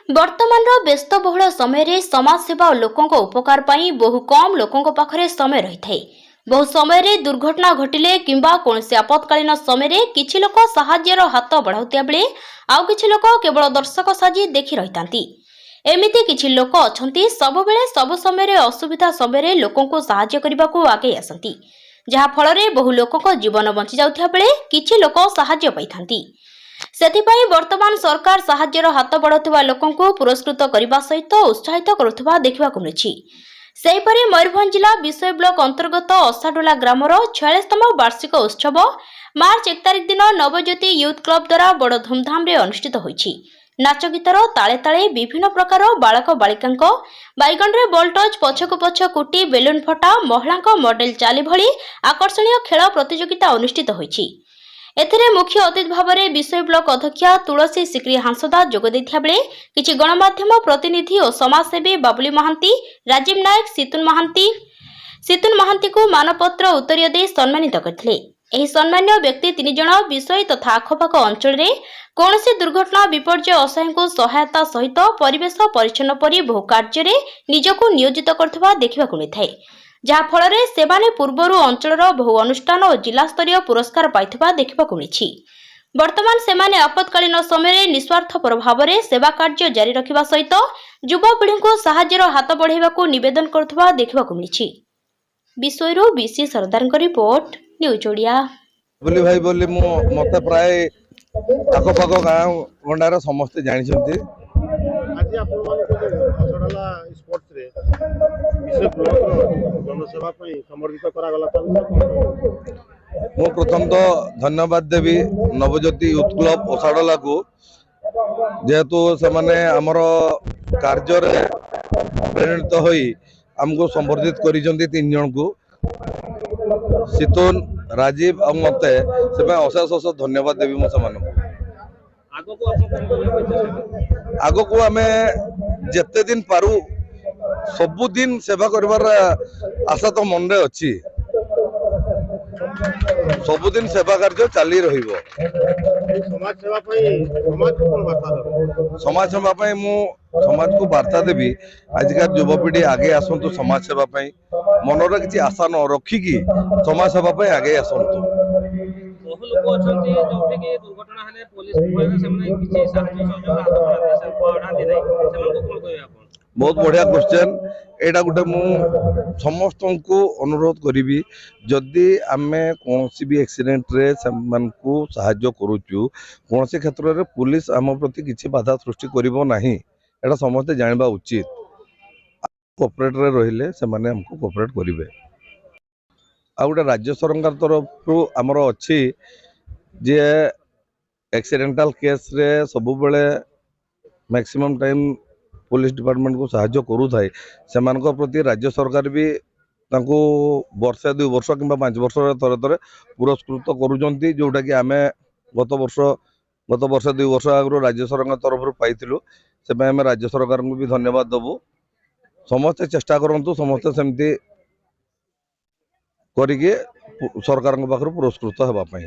वर्तमान व्यस्तबहुल समय समाजसेवा और लोकों उपकार पाई बहु कम लोकों पाखरे समय रही है। बहु समय दुर्घटना घटिले किंबा कौन आपत्कालीन समय किछि लोक साहाय्यर हाथ बढ़ाउतिया बेले आउ किछि लोक केवल दर्शक साजी देखि रही। एमिति किछि लोक अछंती सब बेले सब समय असुविधा समय लोकों साहाय्य करने को आगे आसंती, जहा फल बहु लोकों जीवन बंची जाउथिया बेले किछि लोक साहाय्य पाइथांती। सेथिपाई वर्तमान सरकार साहाय्यर हाथ बढ़ाउथिबा लोकंकु पुरस्कृत करने सहित उत्साहित करुथिबा देखिबाकु मिलिछि। सेहिपरि मयूरभंज जिला विषय ब्लॉक अंतर्गत असाडोला ग्रामर 46तम वार्षिक उत्सव मार्च 1 तारिख दिन नवज्योति यूथ क्लब द्वारा बड़ धूमधाम रे अनुष्ठित होइछि। नाच गीतर ताले ताले विभिन्न प्रकार बालक बालिकांक बैगन रे बॉल टच पछकु पछ कुटी बेलून फटा महिलांक मॉडल चाली भली आकर्षणीय खेल प्रतियोगिता अनुष्ठित होइछि। एथिरे मुख्य अतिथि भाव में विषय ब्लॉक अध्यक्षा तुलसी सिक्री हांसदा जोग देथिया बेले किछि गणमाध्यम प्रतिनिधि और समाजसेवी बाबुली महांती, राजीव नायक, सितुन महांती को मानपत्र उत्तरीय दे सम्मानित करथिले। एही सम्मान्य व्यक्ति 3 जण विषय तथा आखपाख अंचल में कौनसी दुर्घटना विपर्यय असहाय को सहायता सहित परिवेश परिच्छन्न परि बहु कार्य निजको नियोजित करथबा देखिबाकु मिलथाय, जहा फल सेवाने पूर्वर अंचल बहु अनुष्ठान और जिला स्तरीय पुरस्कार पाइथिबा देखिबाकु मिलिछि। वर्तमान सेमाने आपत्कालीन समय निस्वार्थपर भाव में सेवा कार्य जारी रखिबा सहित युवपीढ़ी को साहाय्यर हाथ बढ़ाइबाकु निवेदन करथबा देखिबाकु मिलिछि। विषयरु बीसी सरदारଙ୍କ रिपोर्ट न्यूज ओडिया। बोली भाई बोली मते प्राय आखपाख गाँ गंडार समस्ते जानी आज आपण असडला स्पोर्ट्स रे विषय ब्लॉक रो जनसेवा पई समर्पित करा गला। मु प्रथम तो धन्यवाद देवी नवज्योति यूथ क्लब ओसाडला को, जेहेतु से माने हमर कार्य रे प्रेरित होई हमको संबर्धित करिसंती 3 जन को, सितुन, राजीव और मते से अशेष अशेष धन्यवाद देवी मु समान। आगो को आमे जेते दिन पारू सबु दिन सेवा करबार आशा तो मन रे अछि। सबुदिन सेवा कार्य चली रहिबो। समाज सेवा पई मु समाज को वार्ता देवी आजिका युवपीढ़ी आगे आसंतु समाज सेवा पई मनर किछि आशा न रखी कि समाज सेवा पई आगे आसंतु। बहु लोक अछंती जोठी के दुर्घटना हने पुलिस भय से मने किछि साथी सहयोग हाथ बढ़ा दे पढ़ा दे नै सेमन को कोन कहय आपन। बहुत बढ़िया क्वेश्चन। एटा गुटे मु समस्त को अनुरोध करी, जदि आमे कौनसी भी एक्सीडेंट रे समान को सहाय्य करूचु कौनसी क्षेत्र रे पुलिस आम प्रति किछि बाधा सृष्टि करिवो नाही, एटा समस्त जानबा उचित। कोऑपरेट रे रहिले से माने हमको कोऑपरेट करिवे। आ गुटे राज्य सरकार तरफ हमर अछि जे एक्सीडेंटल केस रे सब बेले मैक्सिमम टाइम पुलिस डिपार्टमेंट को साहाय्य करू थाए। सेमान को प्रति राज्य सरकार भी तांको वर्षे 2 वर्ष किंबा 5 वर्ष थरे थरे पुरस्कृत करूजंती, जोटा कि आमे गत वर्ष 2 वर्ष आगु राज्य सरकार तरफ पाइथिलु। से आमे राज्य सरकार को भी धन्यवाद देबु। समस्त चेष्टा करंतु समस्त सेमती करिके सरकार पाखर पुरस्कृत हेबा पई।